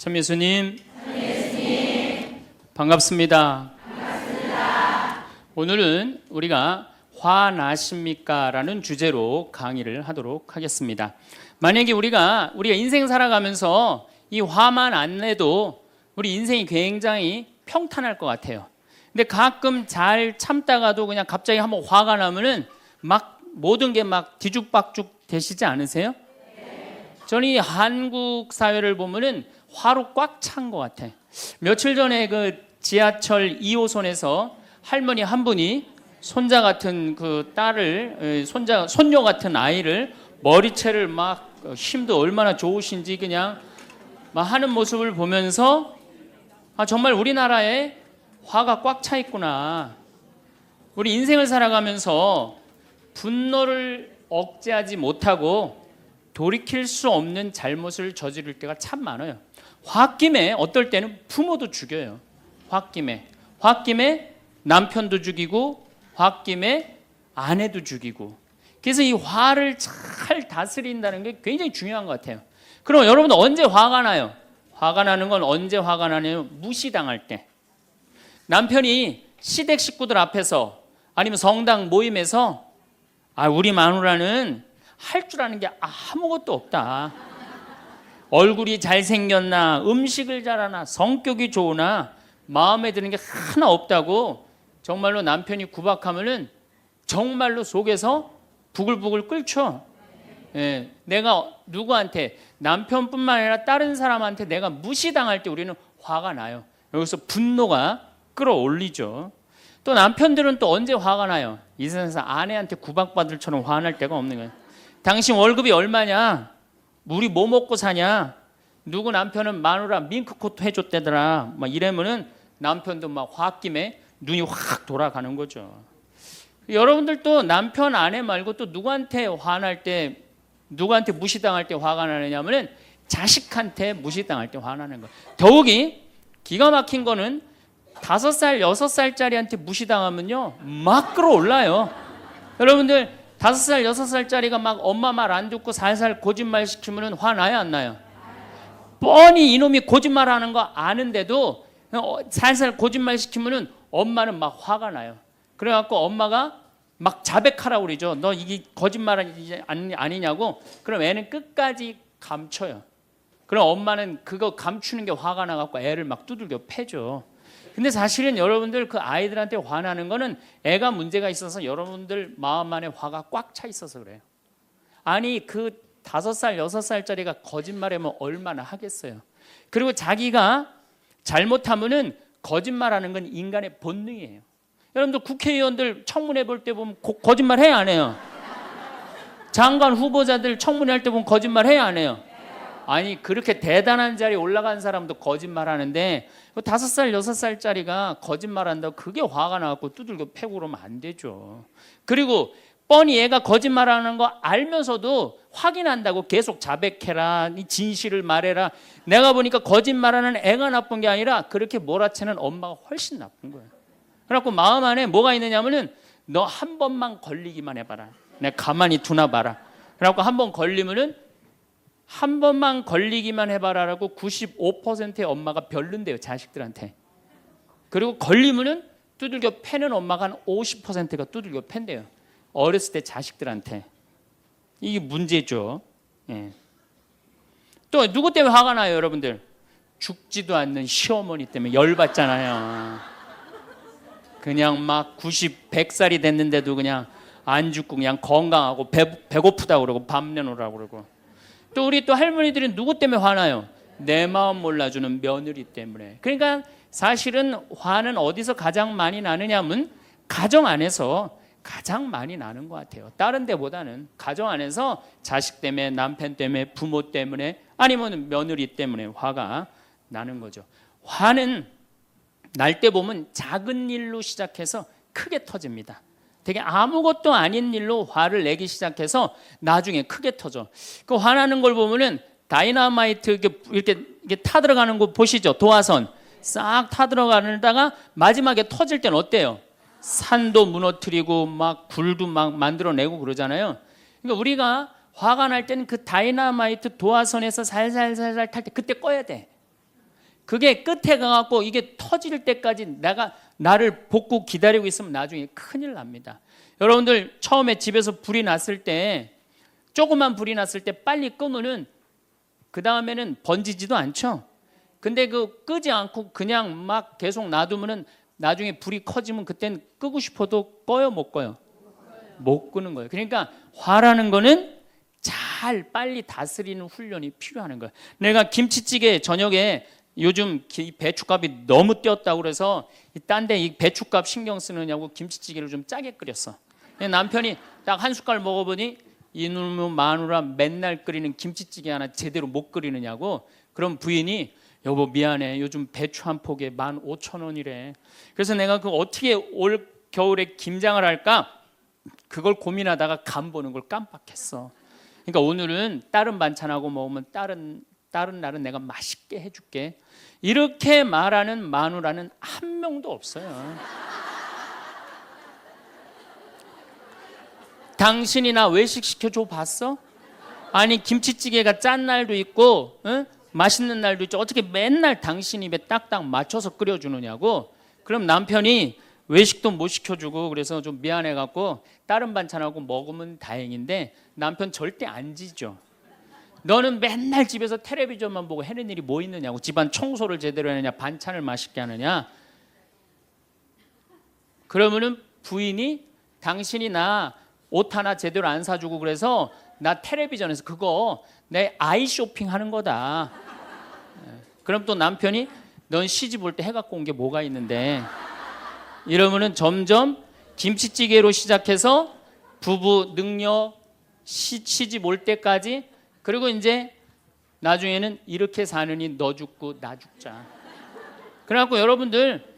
천미수님, 반갑습니다. 오늘은 우리가 화나십니까? 라는 주제로 강의를 하도록 하겠습니다. 만약에 우리가 인생 살아가면서 이 화만 안 내도 우리 인생이 굉장히 평탄할 것 같아요. 근데 가끔 잘 참다가도 그냥 갑자기 한번 화가 나면은 막 모든 게 막 뒤죽박죽 되시지 않으세요? 저는 이 한국 사회를 보면은 화로 꽉 찬 것 같아요. 며칠 전에 그 지하철 2호선에서 할머니 한 분이 손자 같은 그 딸을 손녀 같은 아이를 머리채를 막 힘도 얼마나 좋으신지 그냥 막 하는 모습을 보면서 정말 우리나라에 화가 꽉 차 있구나. 우리 인생을 살아가면서 분노를 억제하지 못하고 돌이킬 수 없는 잘못을 저지를 때가 참 많아요. 홧김에 어떨 때는 부모도 죽여요. 홧김에 남편도 죽이고 홧김에 아내도 죽이고. 그래서 이 화를 잘 다스린다는 게 굉장히 중요한 것 같아요. 그럼 여러분들 언제 화가 나요? 화가 나는 건 언제 화가 나냐면 무시당할 때. 남편이 시댁 식구들 앞에서 아니면 성당 모임에서 우리 마누라는 할 줄 아는 게 아무것도 없다. 얼굴이 잘생겼나, 음식을 잘하나, 성격이 좋으나 마음에 드는 게 하나 없다고 정말로 남편이 구박하면은 정말로 속에서 부글부글 끓죠. 예, 내가 누구한테, 남편뿐만 아니라 다른 사람한테 내가 무시당할 때 우리는 화가 나요. 여기서 분노가 끌어올리죠. 또 남편들은 또 언제 화가 나요? 이 세상에서 아내한테 구박받을처럼 화날 때가 없는 거예요. 당신 월급이 얼마냐? 우리 뭐 먹고 사냐? 누구 남편은 마누라 밍크코트 해줬대더라. 막 이러면은 남편도 막 홧김에 눈이 확 돌아가는 거죠. 여러분들도 남편 아내 말고 또 누구한테 화날 때, 누구한테 무시당할 때 화가 나느냐면은 자식한테 무시당할 때 화나는 거예요. 더욱이 기가 막힌 거는 5살, 6살짜리한테 무시당하면요 막 끌어올라요. 여러분들 5살, 6살짜리가 막 엄마 말 안 듣고 살살 거짓말 시키면 화나요, 안 나요? 뻔히 이놈이 거짓말하는 거 아는데도 살살 거짓말 시키면 엄마는 막 화가 나요. 그래갖고 엄마가 막 자백하라고 그러죠. 너 이게 거짓말 아니냐고. 그럼 애는 끝까지 감춰요. 그럼 엄마는 그거 감추는 게 화가 나갖고 애를 막 두들겨 패죠. 근데 사실은 여러분들 그 아이들한테 화나는 거는 애가 문제가 있어서 여러분들 마음 안에 화가 꽉 차 있어서 그래요. 아니 그 5살, 6살짜리가 거짓말하면 얼마나 하겠어요. 그리고 자기가 잘못하면은 거짓말하는 건 인간의 본능이에요. 여러분들 국회의원들 청문회 볼 때 보면 거짓말 해야 안 해요? 장관 후보자들 청문회 할 때 보면 거짓말 해야 안 해요? 아니 그렇게 대단한 자리에 올라간 사람도 거짓말하는데 5살, 6살짜리가 거짓말한다고 그게 화가 나갖고 두들겨 패고 그러면 안 되죠. 그리고 뻔히 얘가 거짓말하는 거 알면서도 확인한다고 계속 자백해라, 진실을 말해라. 내가 보니까 거짓말하는 애가 나쁜 게 아니라 그렇게 몰아채는 엄마가 훨씬 나쁜 거예요. 그래갖고 마음 안에 뭐가 있느냐면은 너 한 번만 걸리기만 해봐라. 내가 가만히 두나 봐라. 그래갖고 한 번 걸리면은 한 번만 걸리기만 해봐라라고 95%의 엄마가 별론데요, 자식들한테. 그리고 걸리면은 두들겨 패는 엄마가 한 50%가 두들겨 팬대요. 어렸을 때 자식들한테. 이게 문제죠. 예. 또 누구 때문에 화가 나요, 여러분들? 죽지도 않는 시어머니 때문에 열받잖아요. 그냥 막 90, 100살이 됐는데도 그냥 안 죽고 그냥 건강하고 배고프다고 그러고 밥 내놓으라고 그러고. 또 우리 또 할머니들은 누구 때문에 화나요? 내 마음 몰라주는 며느리 때문에. 그러니까 사실은 화는 어디서 가장 많이 나느냐면 가정 안에서 가장 많이 나는 것 같아요. 다른 데보다는 가정 안에서 자식 때문에, 남편 때문에, 부모 때문에, 아니면 며느리 때문에 화가 나는 거죠. 화는 날 때 보면 작은 일로 시작해서 크게 터집니다. 되게 아무것도 아닌 일로 화를 내기 시작해서 나중에 크게 터져. 그 화나는 걸 보면은 다이너마이트 이렇게 타들어가는 거 보시죠? 도화선 싹 타들어가다가 마지막에 터질 때는 어때요? 산도 무너뜨리고 막 굴도 막 만들어내고 그러잖아요. 그러니까 우리가 화가 날 때는 그 다이너마이트 도화선에서 살살살살 탈 때 그때 꺼야 돼. 그게 끝에 가갖고 이게 터질 때까지 나를 볶고 기다리고 있으면 나중에 큰일 납니다. 여러분들 처음에 집에서 불이 났을 때, 조그만 불이 났을 때 빨리 끄면은 그 다음에는 번지지도 않죠. 근데 그 끄지 않고 그냥 막 계속 놔두면은 나중에 불이 커지면 그땐 끄고 싶어도 꺼요, 못 꺼요? 못 끄는 거예요. 그러니까 화라는 거는 잘 빨리 다스리는 훈련이 필요한 거예요. 내가 김치찌개 저녁에 요즘 배춧값이 너무 뛰었다고 그래서 딴 데 이 배춧값 신경 쓰느냐고 김치찌개를 좀 짜게 끓였어. 남편이 딱 한 숟갈 먹어보니 이놈의 마누라 맨날 끓이는 김치찌개 하나 제대로 못 끓이느냐고. 그럼 부인이 여보 미안해, 요즘 배추 한 폭에 15,000원이래. 그래서 내가 그 어떻게 올 겨울에 김장을 할까 그걸 고민하다가 간 보는 걸 깜빡했어. 그러니까 오늘은 다른 반찬하고 먹으면 다른 날은 내가 맛있게 해줄게. 이렇게 말하는 마누라는 한 명도 없어요. 당신이 나 외식 시켜줘 봤어? 아니 김치찌개가 짠 날도 있고 맛있는 날도 있죠. 어떻게 맨날 당신 입에 딱딱 맞춰서 끓여주느냐고. 그럼 남편이 외식도 못 시켜주고 그래서 좀 미안해갖고 다른 반찬하고 먹으면 다행인데 남편 절대 안 지죠. 너는 맨날 집에서 텔레비전만 보고 해는 일이 뭐 있느냐고. 집안 청소를 제대로 하느냐, 반찬을 맛있게 하느냐. 그러면은 부인이 당신이 나 옷 하나 제대로 안 사주고 그래서 나 텔레비전에서 그거 내 아이 쇼핑하는 거다. 그럼 또 남편이 넌 시집 올 때 해갖고 온 게 뭐가 있는데. 이러면은 점점 김치찌개로 시작해서 부부 능력 시집 올 때까지, 그리고 이제 나중에는 이렇게 사느니 너 죽고 나 죽자. 그래갖고 여러분들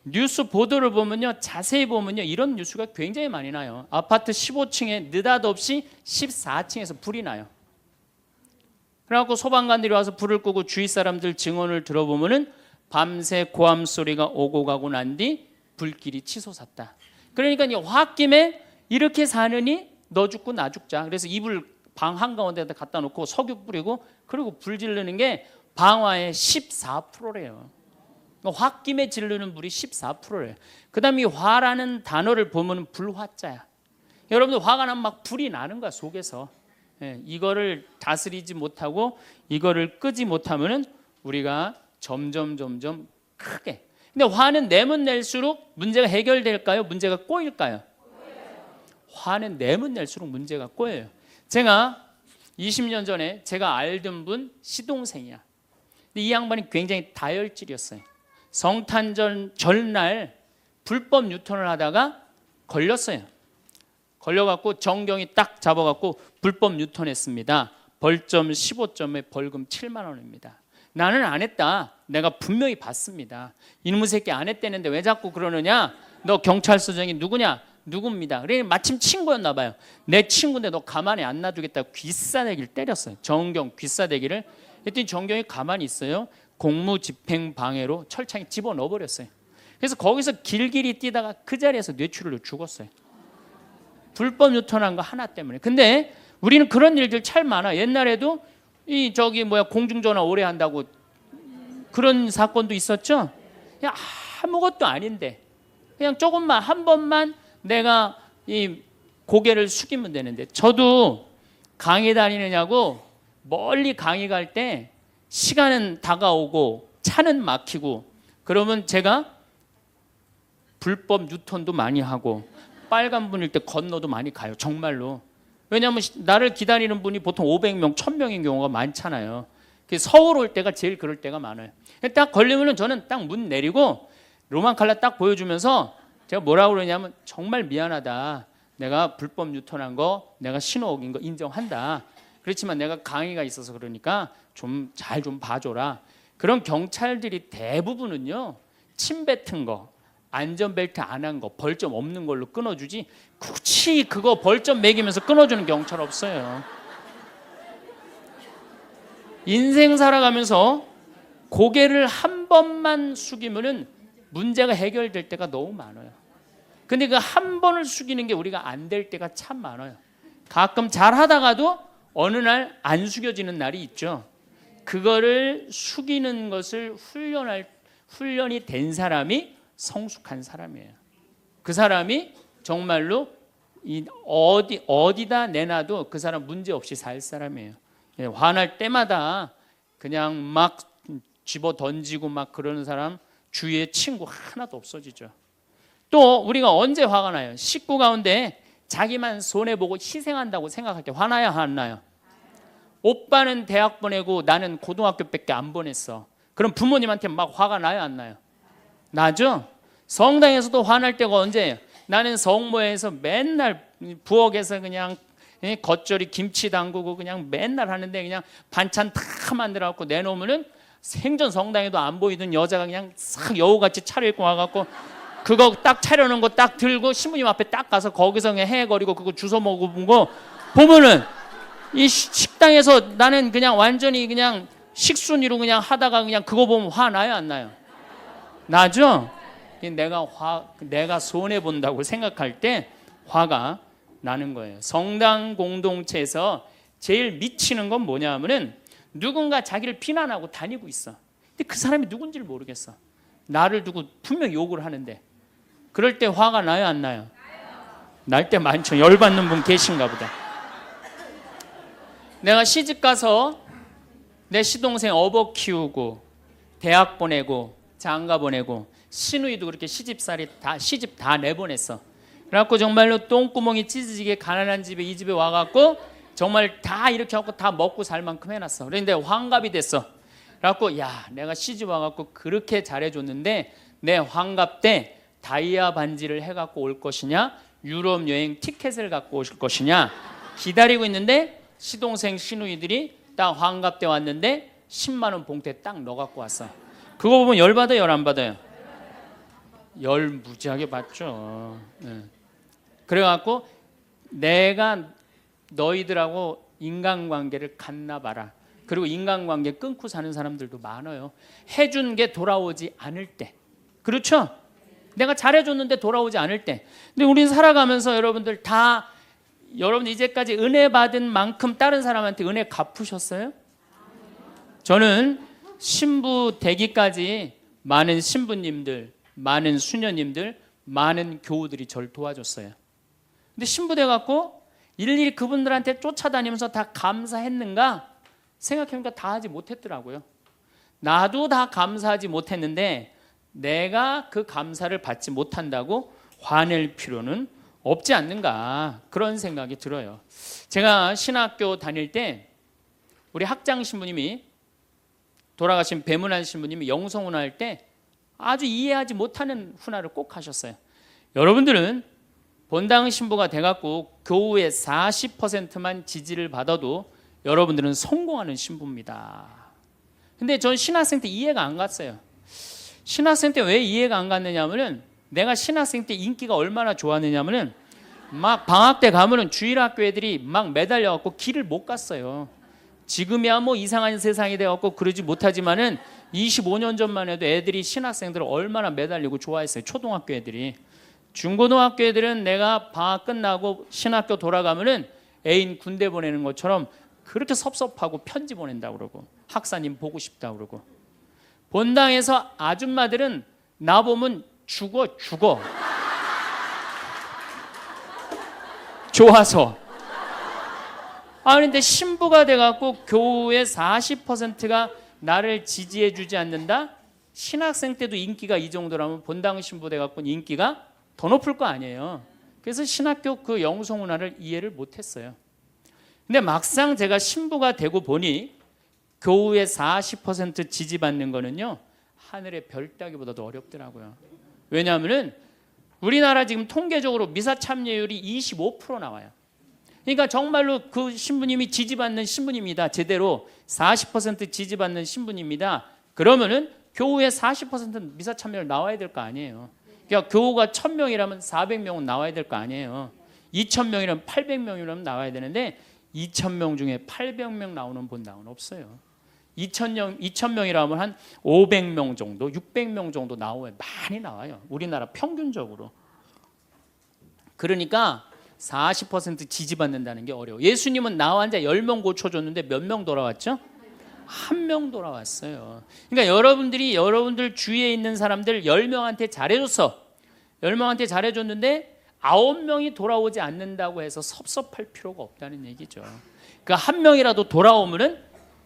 뉴스 보도를 보면요, 자세히 보면요, 이런 뉴스가 굉장히 많이 나요. 아파트 15층에 느닷없이 14층에서 불이 나요. 그래갖고 소방관들이 와서 불을 끄고 주위 사람들 증언을 들어보면은 밤새 고함 소리가 오고 가고 난 뒤 불길이 치솟았다. 그러니까 이 홧김에 이렇게 사느니 너 죽고 나 죽자. 그래서 이불 방 한가운데다 갖다 놓고 석유 뿌리고 그리고 불 지르는 게 방화의 14%래요. 홧김에 지르는 불이 14%래요. 그 다음에 이 화라는 단어를 보면 불화자야. 여러분들 화가 나면 막 불이 나는 거야, 속에서. 이거를 다스리지 못하고 이거를 끄지 못하면은 우리가 점점 크게. 근데 화는 내면 낼수록 문제가 해결될까요? 문제가 꼬일까요? 화는 내면 낼수록 문제가 꼬여요. 제가 20년 전에 제가 알던 분 시동생이야. 근데 이 양반이 굉장히 다혈질이었어요. 성탄절 전날 불법 유턴을 하다가 걸렸어요. 걸려갖고 정경이 딱 잡아갖고 불법 유턴했습니다. 벌점 15점에 벌금 7만 원입니다. 나는 안 했다. 내가 분명히 봤습니다. 이놈의 새끼 안 했다는데 왜 자꾸 그러느냐? 너 경찰서장이 누구냐? 누굽니다. 그래 마침 친구였나 봐요. 내 친구인데 너 가만히 안 놔두겠다고 귀싸대기를 때렸어요. 정경 귀싸대기를. 했더니 정경이 가만히 있어요. 공무집행방해로 철창에 집어넣어 버렸어요. 그래서 거기서 길길이 뛰다가 그 자리에서 뇌출혈로 죽었어요. 불법 유턴한 거 하나 때문에. 근데 우리는 그런 일들 참 많아. 옛날에도 공중전화 오래 한다고 그런 사건도 있었죠. 그냥 아무것도 아닌데 그냥 조금만 한 번만 내가 이 고개를 숙이면 되는데. 저도 강의 다니느냐고 멀리 강의 갈 때 시간은 다가오고 차는 막히고 그러면 제가 불법 유턴도 많이 하고 빨간불일 때 건너도 많이 가요. 정말로. 왜냐하면 나를 기다리는 분이 보통 500명, 1000명인 경우가 많잖아요. 서울 올 때가 제일 그럴 때가 많아요. 딱 걸리면은 저는 딱 문 내리고 로만 칼라 딱 보여주면서 제가 뭐라고 그러냐면 정말 미안하다. 내가 불법 유턴한 거, 내가 신호 어긴 거 인정한다. 그렇지만 내가 강의가 있어서 그러니까 좀 잘 좀 봐줘라. 그런 경찰들이 대부분은요, 침 뱉은 거, 안전벨트 안 한 거, 벌점 없는 걸로 끊어주지 굳이 그거 벌점 매기면서 끊어주는 경찰 없어요. 인생 살아가면서 고개를 한 번만 숙이면은 문제가 해결될 때가 너무 많아요. 근데 그 한 번을 숙이는 게 우리가 안 될 때가 참 많아요. 가끔 잘 하다가도 어느 날 안 숙여지는 날이 있죠. 그거를 숙이는 것을 훈련이 된 사람이 성숙한 사람이에요. 그 사람이 정말로 어디다 내놔도 그 사람 문제 없이 살 사람이에요. 화날 때마다 그냥 막 집어 던지고 막 그러는 사람 주위에 친구 하나도 없어지죠. 또 우리가 언제 화가 나요? 식구 가운데 자기만 손해보고 희생한다고 생각할 때 화나요, 안 나요? 오빠는 대학 보내고 나는 고등학교밖에 안 보냈어. 그럼 부모님한테 막 화가 나요, 안 나요? 나죠? 성당에서도 화날 때가 언제예요? 나는 성모에서 맨날 부엌에서 그냥 겉절이 김치 담그고 그냥 맨날 하는데 그냥 반찬 다 만들어 갖고 내놓으면은 생전 성당에도 안 보이던 여자가 그냥 싹 여우같이 차려입고 와갖고 그거 딱 차려놓은 거 딱 들고 신부님 앞에 딱 가서 거기서 그냥 헤거리고 그거 주워 먹은 거 보면은 이 식당에서 나는 그냥 완전히 그냥 식순이로 그냥 하다가 그냥 그거 보면 화 나요, 안 나요? 나죠? 내가 손해 본다고 생각할 때 화가 나는 거예요. 성당 공동체에서 제일 미치는 건 뭐냐면은 누군가 자기를 비난하고 다니고 있어. 근데 그 사람이 누군지를 모르겠어. 나를 두고 분명 욕을 하는데 그럴 때 화가 나요, 안 나요? 날 때 많죠. 열받는 분 계신가 보다. 내가 시집 가서 내 시동생 어버 키우고 대학 보내고 장가 보내고 시누이도 그렇게 시집 다 내보냈어. 그래갖고 정말로 똥구멍이 찢어지게 가난한 집에 이 집에 와갖고 정말 다 이렇게 하고 다 먹고 살 만큼 해놨어. 그런데 환갑이 됐어. 그래갖고 야, 내가 시집 와갖고 그렇게 잘해줬는데 내 환갑 때 다이아 반지를 해갖고 올 것이냐, 유럽 여행 티켓을 갖고 오실 것이냐 기다리고 있는데 시동생 시누이들이 딱 환갑 때 왔는데 10만 원 봉투에 딱 넣어갖고 왔어. 그거 보면 열 받아요, 열 안 받아요? 열 무지하게 받죠. 그래갖고 내가 너희들하고 인간관계를 갖나 봐라. 그리고 인간관계 끊고 사는 사람들도 많아요. 해준 게 돌아오지 않을 때. 그렇죠? 내가 잘해줬는데 돌아오지 않을 때. 근데 우리는 살아가면서 여러분들 이제까지 은혜 받은 만큼 다른 사람한테 은혜 갚으셨어요? 저는 신부 되기까지 많은 신부님들, 많은 수녀님들, 많은 교우들이 저를 도와줬어요. 근데 신부 돼갖고 일일이 그분들한테 쫓아다니면서 다 감사했는가? 생각해보니까 다 하지 못했더라고요. 나도 다 감사하지 못했는데 내가 그 감사를 받지 못한다고 화낼 필요는 없지 않는가, 그런 생각이 들어요. 제가 신학교 다닐 때 우리 학장 신부님이, 돌아가신 배문환 신부님이 영성훈화 할 때 아주 이해하지 못하는 훈화를 꼭 하셨어요. 여러분들은 본당 신부가 돼갖고 교우의 40%만 지지를 받아도 여러분들은 성공하는 신부입니다. 근데 전 신학생 때 이해가 안 갔어요. 신학생 때 왜 이해가 안 갔느냐면은, 내가 신학생 때 인기가 얼마나 좋았느냐면은 막 방학 때 가면은 주일학교 애들이 막 매달려갖고 길을 못 갔어요. 지금이야 뭐 이상한 세상이 돼갖고 그러지 못하지만은 25년 전만 해도 애들이 신학생들을 얼마나 매달리고 좋아했어요. 초등학교 애들이. 중고등학교 애들은 내가 방학 끝나고 신학교 돌아가면은 애인 군대 보내는 것처럼 그렇게 섭섭하고 편지 보낸다고 그러고 학사님 보고 싶다고 그러고, 본당에서 아줌마들은 나보면 죽어 좋아서. 그런데 신부가 돼갖고 교우의 40%가 나를 지지해 주지 않는다? 신학생 때도 인기가 이 정도라면 본당 신부 돼갖고 인기가 더 높을 거 아니에요. 그래서 신학교 그 영성훈화를 이해를 못했어요. 근데 막상 제가 신부가 되고 보니 교우의 40% 지지받는 거는요, 하늘의 별 따기보다도 어렵더라고요. 왜냐하면은 우리나라 지금 통계적으로 미사 참여율이 25% 나와요. 그러니까 정말로 그 신부님이 지지받는 신부님이다, 제대로 40% 지지받는 신부님이다, 그러면은 교우의 40% 미사 참여율 나와야 될 거 아니에요. 그러니까 교우가 1000명이라면 400명은 나와야 될 거 아니에요. 2000명이라면 800명이라면 나와야 되는데 2000명 중에 800명 나오는 본당은 없어요. 2000명이라면 한 500명 정도, 600명 정도 나와요. 많이 나와요. 우리나라 평균적으로. 그러니까 40% 지지받는다는 게 어려워. 예수님은 나 환자 10명 고쳐줬는데 몇 명 돌아왔죠? 한 명 돌아왔어요. 그러니까 여러분들이 여러분들 주위에 있는 사람들 10명한테 잘해줬어. 10명한테 잘해줬는데 9명이 돌아오지 않는다고 해서 섭섭할 필요가 없다는 얘기죠. 그러니까 한 명이라도 돌아오면은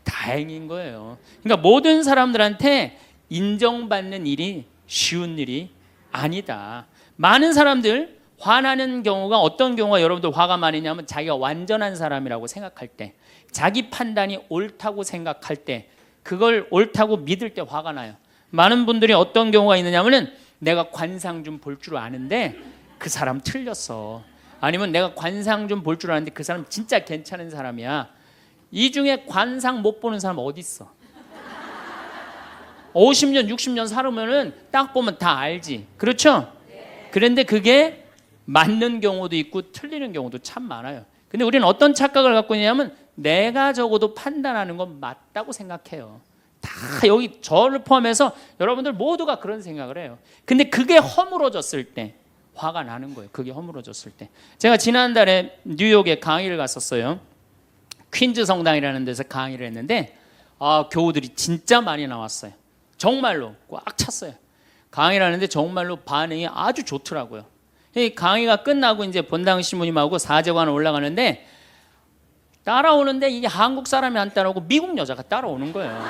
다행인 거예요. 그러니까 모든 사람들한테 인정받는 일이 쉬운 일이 아니다. 많은 사람들 화나는 경우가 어떤 경우가 여러분들 화가 많으냐면 자기가 완전한 사람이라고 생각할 때, 자기 판단이 옳다고 생각할 때, 그걸 옳다고 믿을 때 화가 나요. 많은 분들이 어떤 경우가 있느냐면은 내가 관상 좀 볼 줄 아는데 그 사람 틀렸어. 아니면 내가 관상 좀 볼 줄 아는데 그 사람 진짜 괜찮은 사람이야. 이 중에 관상 못 보는 사람 어디 있어? 50년, 60년 살으면은 딱 보면 다 알지. 그렇죠? 그런데 그게 맞는 경우도 있고 틀리는 경우도 참 많아요. 근데 우리는 어떤 착각을 갖고 있냐면 내가 적어도 판단하는 건 맞다고 생각해요. 다 여기 저를 포함해서 여러분들 모두가 그런 생각을 해요. 근데 그게 허물어졌을 때 화가 나는 거예요. 그게 허물어졌을 때. 제가 지난달에 뉴욕에 강의를 갔었어요. 퀸즈 성당이라는 데서 강의를 했는데 교우들이 진짜 많이 나왔어요. 정말로 꽉 찼어요. 강의를 하는데 정말로 반응이 아주 좋더라고요. 이 강의가 끝나고 이제 본당 신부님하고 사제관을 올라가는데 따라오는데 이게 한국 사람이 안 따라오고 미국 여자가 따라오는 거예요.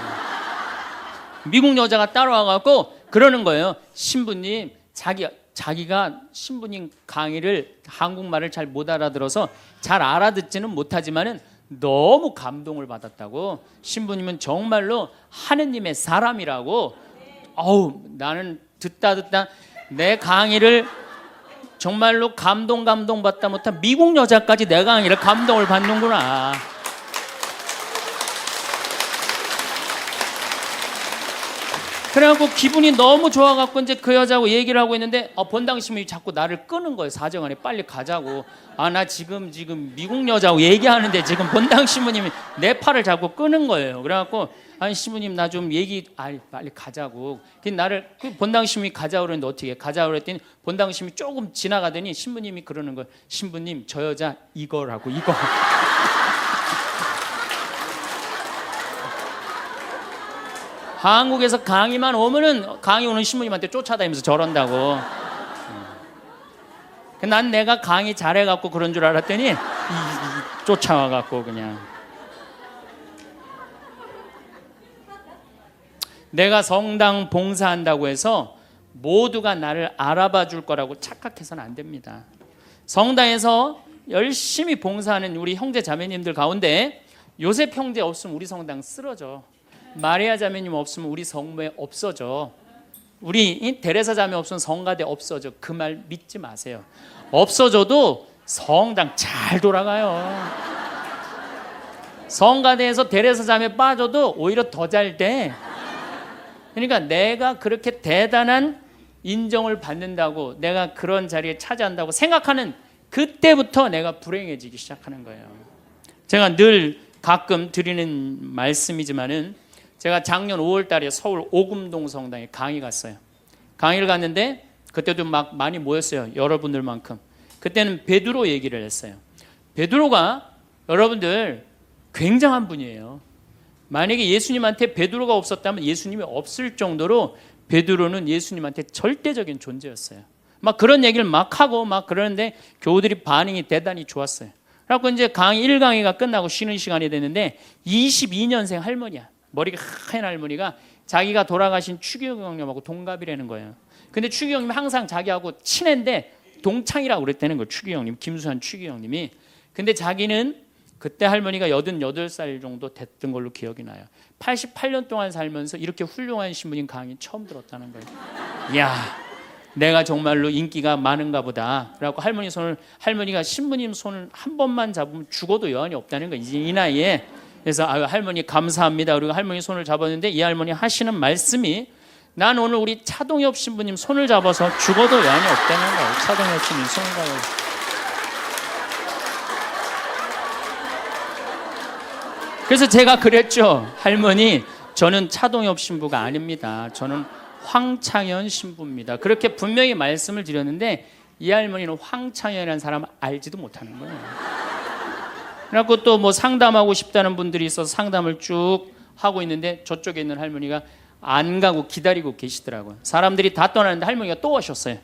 미국 여자가 따라와갖고 그러는 거예요. 신부님, 자기가 신부님 강의를 한국말을 잘 못 알아들어서 잘 알아듣지는 못하지만은 너무 감동을 받았다고. 신부님은 정말로 하느님의 사람이라고. 나는 듣다 내 강의를 정말로 감동받다 못한 미국 여자까지 내 강의를 감동을 받는구나. 그래갖고 기분이 너무 좋아갖고 이제 그 여자하고 얘기를 하고 있는데 본당 신부님이 자꾸 나를 끄는 거예요. 사정안에 빨리 가자고. 나 지금 미국 여자하고 얘기하는데 지금 본당 신부님이 내 팔을 자꾸 끄는 거예요. 그래갖고 아니 신부님 나 좀 빨리 가자고. 나를 본당 신부님이 가자고 그랬는데 어떻게 가자고 그랬더니 본당 신부님이 조금 지나가더니 신부님이 그러는 거예요. 신부님 저 여자 이거라고 이거. 한국에서 강의만 오면은 강의 오는 신부님한테 쫓아다니면서 저런다고. 난 내가 강의 잘해갖고 그런 줄 알았더니 쫓아와갖고 그냥. 내가 성당 봉사한다고 해서 모두가 나를 알아봐 줄 거라고 착각해서는 안 됩니다. 성당에서 열심히 봉사하는 우리 형제 자매님들 가운데 요셉 형제 없으면 우리 성당 쓰러져. 마리아 자매님 없으면 우리 성모에 없어져. 우리 데레사 자매 없으면 성가대 없어져. 그 말 믿지 마세요. 없어져도 성당 잘 돌아가요. 성가대에서 데레사 자매 빠져도 오히려 더 잘 돼. 그러니까 내가 그렇게 대단한 인정을 받는다고, 내가 그런 자리에 차지한다고 생각하는 그때부터 내가 불행해지기 시작하는 거예요. 제가 늘 가끔 드리는 말씀이지만은 제가 작년 5월 달에 서울 오금동 성당에 강의 갔어요. 강의를 갔는데 그때도 막 많이 모였어요. 여러분들만큼. 그때는 베드로 얘기를 했어요. 베드로가 여러분들 굉장한 분이에요. 만약에 예수님한테 베드로가 없었다면 예수님이 없을 정도로 베드로는 예수님한테 절대적인 존재였어요. 막 그런 얘기를 막 하고 막 그러는데 교우들이 반응이 대단히 좋았어요. 그래서 이제 강의 1강의가 끝나고 쉬는 시간이 됐는데 22년생 할머니야. 머리가 하얀 할머니가 자기가 돌아가신 추기경 형님하고 동갑이라는 거예요. 근데 추기경 형님이 항상 자기하고 친한데 동창이라고 그랬다는 거예요. 추기경 형님, 김수환 추기경 형님이. 근데 자기는 그때 할머니가 88살 정도 됐던 걸로 기억이 나요. 88년 동안 살면서 이렇게 훌륭한 신부님 강의 처음 들었다는 거예요. 이야, 내가 정말로 인기가 많은가 보다. 그래갖고 할머니가 신부님 손을 한 번만 잡으면 죽어도 여한이 없다는 거예요. 이제 이 나이에. 그래서 할머니 감사합니다. 그리고 할머니 손을 잡았는데 이 할머니 하시는 말씀이 난 오늘 우리 차동엽 신부님 손을 잡아서 죽어도 여한이 없다는 거예요. 차동엽 신부님 손을 잡아서. 그래서 제가 그랬죠. 할머니 저는 차동엽 신부가 아닙니다. 저는 황창현 신부입니다. 그렇게 분명히 말씀을 드렸는데 이 할머니는 황창현이라는 사람을 알지도 못하는 거예요. 그래갖고 또 뭐 상담하고 싶다는 분들이 있어서 상담을 쭉 하고 있는데 저쪽에 있는 할머니가 안 가고 기다리고 계시더라고요. 사람들이 다 떠나는데 할머니가 또 오셨어요.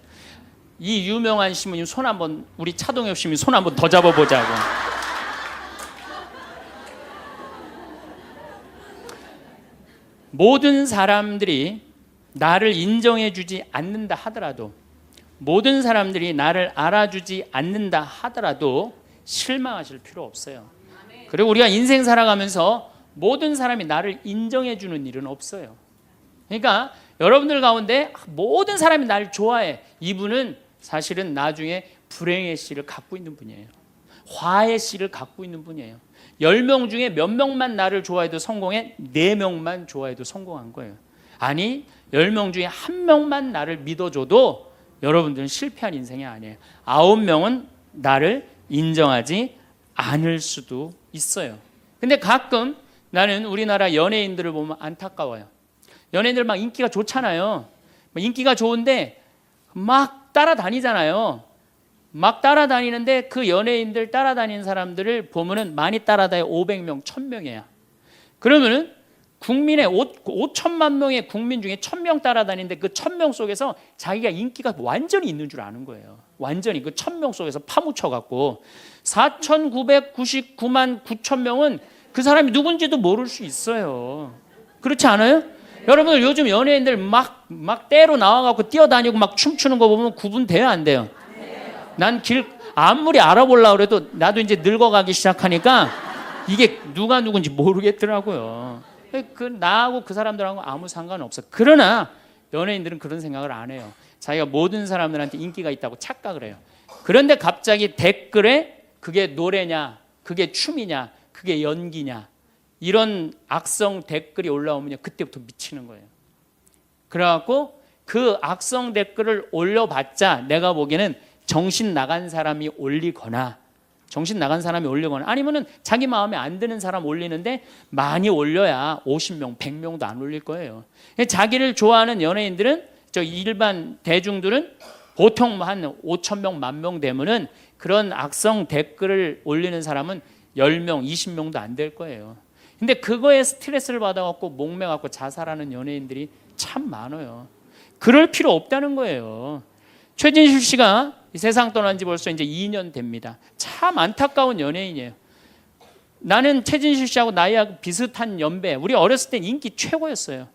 이 유명한 신부님 손 한번, 우리 차동엽 신부님 손 한번 더 잡아보자고. 모든 사람들이 나를 인정해주지 않는다 하더라도, 모든 사람들이 나를 알아주지 않는다 하더라도 실망하실 필요 없어요. 그리고 우리가 인생 살아가면서 모든 사람이 나를 인정해주는 일은 없어요. 그러니까 여러분들 가운데 모든 사람이 나를 좋아해. 이분은 사실은 나중에 불행의 씨를 갖고 있는 분이에요. 화의 씨를 갖고 있는 분이에요. 10명 중에 몇 명만 나를 좋아해도 성공해? 4명만 좋아해도 성공한 거예요. 아니 10명 중에 1명만 나를 믿어줘도 여러분들은 실패한 인생이 아니에요. 9명은 나를 인정하지 않을 수도 있어요. 근데 가끔 나는 우리나라 연예인들을 보면 안타까워요. 연예인들 막 인기가 좋잖아요. 인기가 좋은데 막 따라다니잖아요. 막 따라다니는데 그 연예인들 따라다니는 사람들을 보면은 많이 따라다녀 500명, 1000명이야. 그러면은 국민의 5천만 명의 국민 중에 1000명 따라다니는데 그 1000명 속에서 자기가 인기가 완전히 있는 줄 아는 거예요. 완전히 그 1000명 속에서 파묻혀 갖고 4999만 9천 명은 그 사람이 누군지도 모를 수 있어요. 그렇지 않아요? 여러분들 요즘 연예인들 막 때로 나와갖고 뛰어다니고 막 춤추는 거 보면 구분돼요, 안 돼요? 난 아무리 알아보려고 그래도 나도 이제 늙어가기 시작하니까 이게 누가 누군지 모르겠더라고요. 나하고 그 사람들하고 아무 상관없어. 그러나 연예인들은 그런 생각을 안 해요. 자기가 모든 사람들한테 인기가 있다고 착각을 해요. 그런데 갑자기 댓글에 그게 노래냐, 그게 춤이냐, 그게 연기냐, 이런 악성 댓글이 올라오면 그때부터 미치는 거예요. 그래갖고 그 악성 댓글을 올려봤자 내가 보기에는 정신 나간 사람이 올리거나 아니면은 자기 마음에 안 드는 사람 올리는데 많이 올려야 50명, 100명도 안 올릴 거예요. 자기를 좋아하는 연예인들은, 저 일반 대중들은 보통 한 5,000명, 10,000명 되면은 그런 악성 댓글을 올리는 사람은 10명, 20명도 안 될 거예요. 근데 그거에 스트레스를 받아갖고 목매갖고 자살하는 연예인들이 참 많아요. 그럴 필요 없다는 거예요. 최진실 씨가 이 세상 떠난 지 벌써 이제 2년 됩니다. 참 안타까운 연예인이에요. 나는 최진실 씨하고 나이하고 비슷한 연배. 우리 어렸을 땐 인기 최고였어요.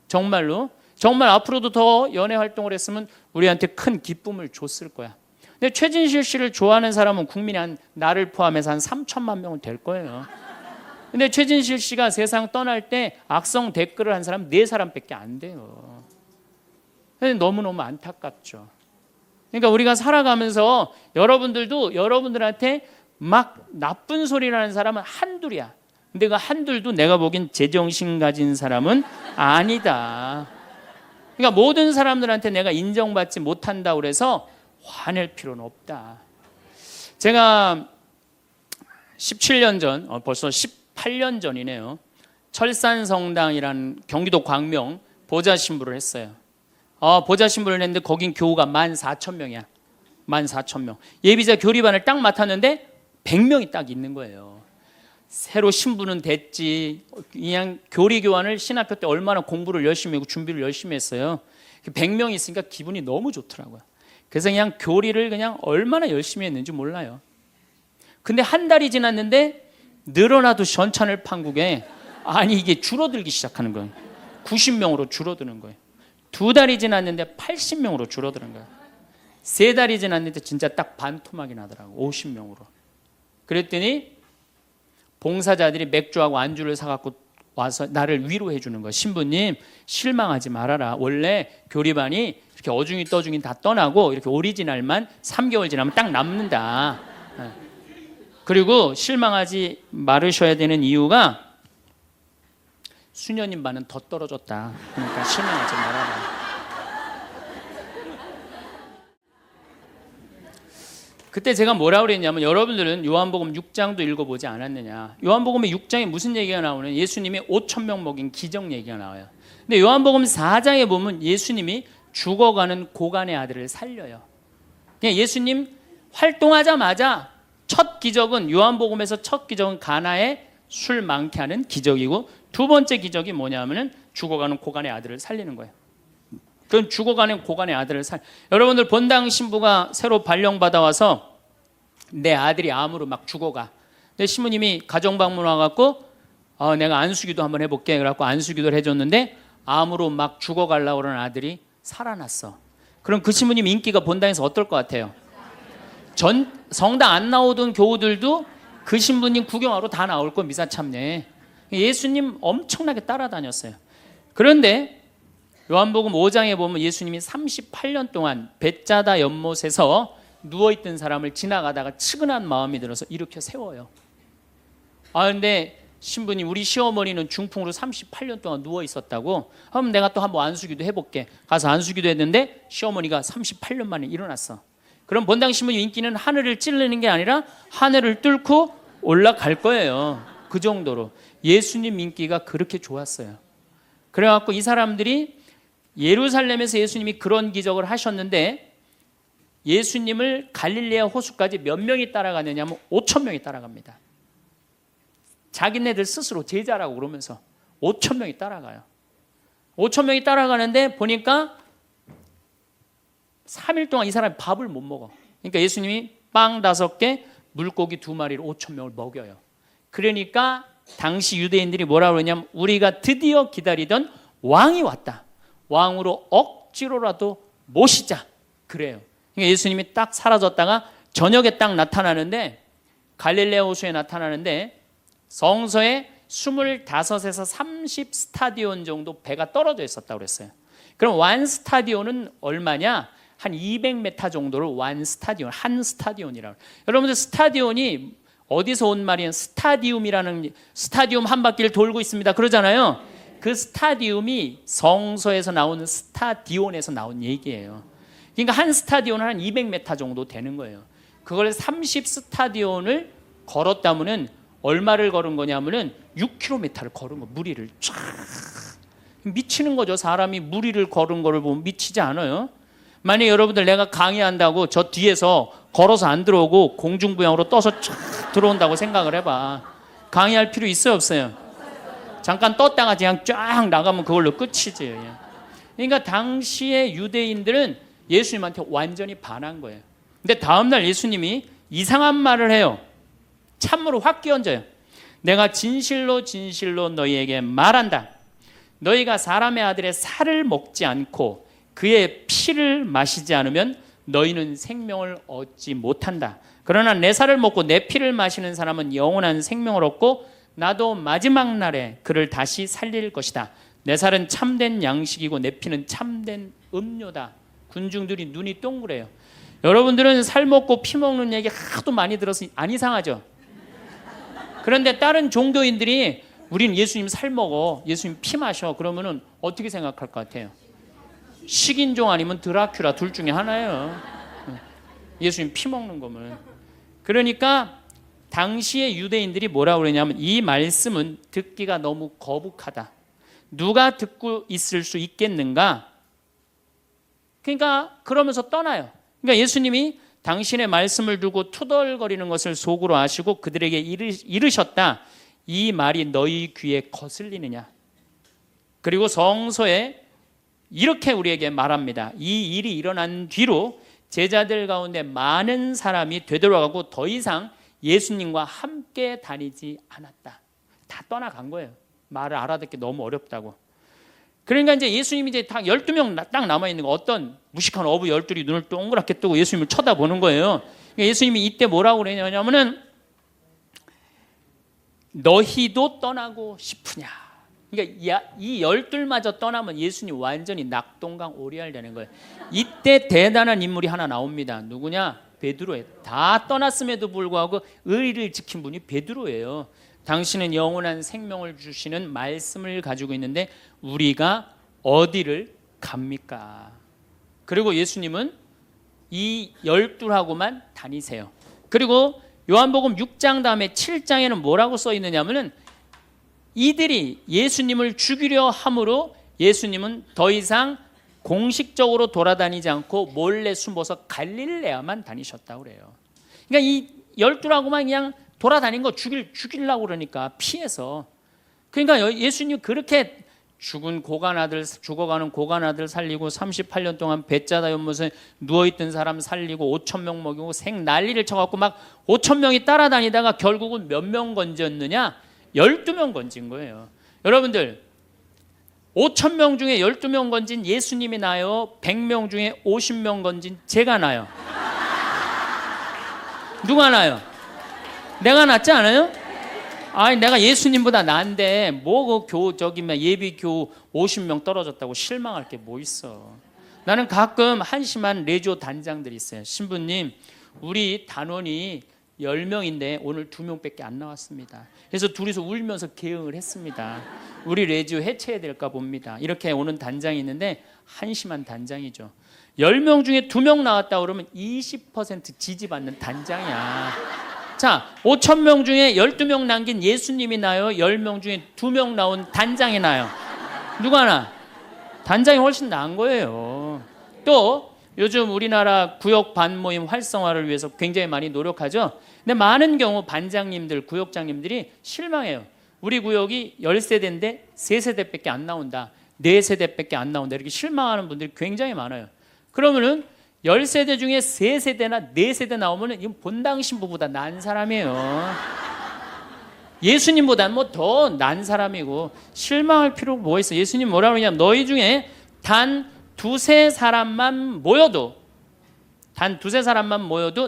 정말로. 정말 앞으로도 더 연애 활동을 했으면 우리한테 큰 기쁨을 줬을 거야. 근데 최진실 씨를 좋아하는 사람은 국민이 나를 포함해서 한 3천만 명은 될 거예요. 근데 최진실 씨가 세상 떠날 때 악성 댓글을 한 사람 4사람밖에 안 돼요. 너무너무 안타깝죠. 그러니까 우리가 살아가면서 여러분들도 여러분들한테 막 나쁜 소리를 하는 사람은 한둘이야. 근데 그 한둘도 내가 보기엔 제정신 가진 사람은 아니다. 그러니까 모든 사람들한테 내가 인정받지 못한다고 그래서 화낼 필요는 없다. 제가 17년 전, 벌써 18년 전이네요. 철산성당이라는 경기도 광명 보좌신부를 했어요. 보좌신부를 했는데 거긴 교우가 14,000명이야. 14,000명. 예비자 교리반을 딱 맡았는데 100명이 딱 있는 거예요. 새로 신부는 됐지. 그냥 교리 교환을 신학교 때 얼마나 공부를 열심히 하고 준비를 열심히 했어요. 100명이 있으니까 기분이 너무 좋더라고요. 그래서 그냥 교리를 그냥 얼마나 열심히 했는지 몰라요. 근데 한 달이 지났는데 늘어나도 전찬을 판국에 이게 줄어들기 시작하는 거예요. 90명으로 줄어드는 거예요. 2달이 지났는데 80명으로 줄어드는 거예요. 3달이 지났는데 진짜 딱 반토막이 나더라고. 50명으로. 그랬더니 봉사자들이 맥주하고 안주를 사갖고 와서 나를 위로해 주는 거예요. 신부님 실망하지 말아라. 원래 교리반이 이렇게 어중이 떠중이 다 떠나고 이렇게 오리지널만 3개월 지나면 딱 남는다. 그리고 실망하지 말으셔야 되는 이유가 수녀님 반은 더 떨어졌다. 그러니까 실망하지 말아라. 그때 제가 뭐라고 그랬냐면, 여러분들은 요한복음 6장도 읽어보지 않았느냐. 요한복음의 6장에 무슨 얘기가 나오는, 예수님이 5,000명 먹인 기적 얘기가 나와요. 근데 요한복음 4장에 보면 예수님이 죽어가는 고간의 아들을 살려요. 그냥 예수님 활동하자마자 첫 기적은, 요한복음에서 첫 기적은 가나에 술 많게 하는 기적이고, 두 번째 기적이 뭐냐면은 죽어가는 고간의 아들을 살리는 거예요. 그럼 죽어가는 고간의 아들을 여러분들 본당 신부가 새로 발령받아 와서 내 아들이 암으로 막 죽어가. 근데 신부님이 가정 방문 와갖고 내가 안수기도 한번 해볼게. 그래갖고 안수기도를 해줬는데 암으로 막 죽어가려고 그러는 아들이 살아났어. 그럼 그 신부님 인기가 본당에서 어떨 것 같아요? 성당 안 나오던 교우들도 그 신부님 구경하러 다 나올 거 미사 참례. 예수님 엄청나게 따라다녔어요. 그런데 요한복음 5장에 보면 예수님이 38년 동안 벳자다 연못에서 누워있던 사람을 지나가다가 측은한 마음이 들어서 일으켜 세워요. 근데 신부님 우리 시어머니는 중풍으로 38년 동안 누워있었다고. 그럼 내가 또 한번 안수기도 해볼게. 가서 안수기도 했는데 시어머니가 38년 만에 일어났어. 그럼 본당 신부님 인기는 하늘을 찌르는 게 아니라 하늘을 뚫고 올라갈 거예요. 그 정도로 예수님 인기가 그렇게 좋았어요. 그래갖고 이 사람들이 예루살렘에서 예수님이 그런 기적을 하셨는데 예수님을 갈릴레아 호수까지 몇 명이 따라가느냐면 5천 명이 따라갑니다. 자기네들 스스로 제자라고 그러면서 5천 명이 따라가요. 5천 명이 따라가는데 보니까 3일 동안 이 사람이 밥을 못 먹어. 그러니까 예수님이 빵 5개, 물고기 2마리로 5천 명을 먹여요. 그러니까 당시 유대인들이 뭐라고 그러냐면 우리가 드디어 기다리던 왕이 왔다. 왕으로 억지로라도 모시자. 그래요. 그러니까 예수님이 딱 사라졌다가 저녁에 딱 나타나는데 갈릴레아 호수에 나타나는데 성서에 25에서 30 스타디온 정도 배가 떨어져 있었다고 그랬어요. 그럼 완 스타디온은 얼마냐? 한 200m 정도를 완 스타디온, 한 스타디온이라고. 여러분들 스타디온이 어디서 온 말이에요? 스타디움이라는 스타디움 한 바퀴를 돌고 있습니다. 그러잖아요. 그 스타디움이 성서에서 나오는 스타디온에서 나온 얘기예요. 그러니까 한 스타디온은 한 200m 정도 되는 거예요. 그걸 30 스타디온을 걸었다면은 얼마를 걸은 거냐면은 6km를 걸은 거, 무리를 쫙. 미치는 거죠. 사람이 무리를 걸은 거를 보면 미치지 않아요. 만약 여러분들 내가 강의한다고 저 뒤에서 걸어서 안 들어오고 공중부양으로 떠서 쫙 들어온다고 생각을 해봐. 강의할 필요 있어요, 없어요? 잠깐 떴다가 그냥 쫙 나가면 그걸로 끝이지. 그러니까 당시의 유대인들은 예수님한테 완전히 반한 거예요. 근데 다음날 예수님이 이상한 말을 해요. 참으로 확 끼얹어요. 내가 진실로 진실로 너희에게 말한다. 너희가 사람의 아들의 살을 먹지 않고 그의 피를 마시지 않으면 너희는 생명을 얻지 못한다. 그러나 내 살을 먹고 내 피를 마시는 사람은 영원한 생명을 얻고 나도 마지막 날에 그를 다시 살릴 것이다. 내 살은 참된 양식이고 내 피는 참된 음료다. 군중들이 눈이 동그래요. 여러분들은 살 먹고 피 먹는 얘기 하도 많이 들어서 안 이상하죠? 그런데 다른 종교인들이 우리는 예수님 살 먹어, 예수님 피 마셔 그러면은 어떻게 생각할 것 같아요? 식인종 아니면 드라큘라 둘 중에 하나예요. 예수님 피 먹는 거면. 그러니까 당시의 유대인들이 뭐라고 그러냐면 이 말씀은 듣기가 너무 거북하다. 누가 듣고 있을 수 있겠는가? 그러니까 그러면서 떠나요. 그러니까 예수님이 당신의 말씀을 두고 투덜거리는 것을 속으로 아시고 그들에게 이르셨다. 이 말이 너희 귀에 거슬리느냐? 그리고 성서에 이렇게 우리에게 말합니다. 이 일이 일어난 뒤로 제자들 가운데 많은 사람이 되돌아가고 더 이상 예수님과 함께 다니지 않았다. 다 떠나간 거예요. 말을 알아듣기 너무 어렵다고. 그러니까 이제 예수님이 이제 딱 12명 딱 남아있는 거, 어떤 무식한 어부 12이 눈을 동그랗게 뜨고 예수님을 쳐다보는 거예요. 그러니까 예수님이 이때 뭐라고 그러냐면은 너희도 떠나고 싶으냐. 그러니까 이 12마저 떠나면 예수님 완전히 낙동강 오리알 되는 거예요. 이때 대단한 인물이 하나 나옵니다. 누구냐? 베드로예요. 다 떠났음에도 불구하고 의리를 지킨 분이 베드로예요. 당신은 영원한 생명을 주시는 말씀을 가지고 있는데 우리가 어디를 갑니까? 그리고 예수님은 이 12하고만 다니세요. 그리고 요한복음 6장 다음에 7장에는 뭐라고 써 있느냐면은 이들이 예수님을 죽이려 함으로 예수님은 더 이상 공식적으로 돌아다니지 않고 몰래 숨어서 갈릴레아만 다니셨다고 그래요. 그러니까 이 12하고만 그냥 돌아다닌 거 죽이려고 그러니까 피해서. 그러니까 예수님 그렇게 죽어가는 고간 아들 살리고 38년 동안 배짜다 연못에 누워있던 사람 살리고 5천 명 먹이고 생 난리를 쳐갖고 막 5천 명이 따라다니다가 결국은 몇 명 건졌느냐? 12명 건진 거예요. 여러분들 5천 명 중에 12명 건진 예수님이 나요? 100명 중에 50명 건진 제가 나요? 누가 나요? 내가 낫지 않아요? 아니 내가 예수님보다 나은데 뭐 그 예비교 50명 떨어졌다고 실망할 게 뭐 있어. 나는 가끔 한심한 레지오 단장들이 있어요. 신부님 우리 단원이 10명인데 오늘 2명밖에 안 나왔습니다. 그래서 둘이서 울면서 개응을 했습니다. 우리 레지오 해체해야 될까 봅니다. 이렇게 오는 단장이 있는데 한심한 단장이죠. 10명 중에 2명 나왔다 그러면 20% 지지받는 단장이야. 자, 5천 명 중에 12명 남긴 예수님이 나요? 10명 중에 2명 나온 단장이 나요? 누가 나? 단장이 훨씬 나은 거예요. 또 요즘 우리나라 구역 반모임 활성화를 위해서 굉장히 많이 노력하죠. 근데 많은 경우 반장님들, 구역장님들이 실망해요. 우리 구역이 10세대인데 3세대밖에 안 나온다. 4세대밖에 안 나온다. 이렇게 실망하는 분들이 굉장히 많아요. 그러면은 10세대 중에 3세대나 4세대 나오면은 이건 본당 신부보다 난 사람이에요. 예수님보다는 뭐 더 난 사람이고 실망할 필요가 뭐 있어. 예수님 뭐라 그러냐면 너희 중에 단 두세 사람만 모여도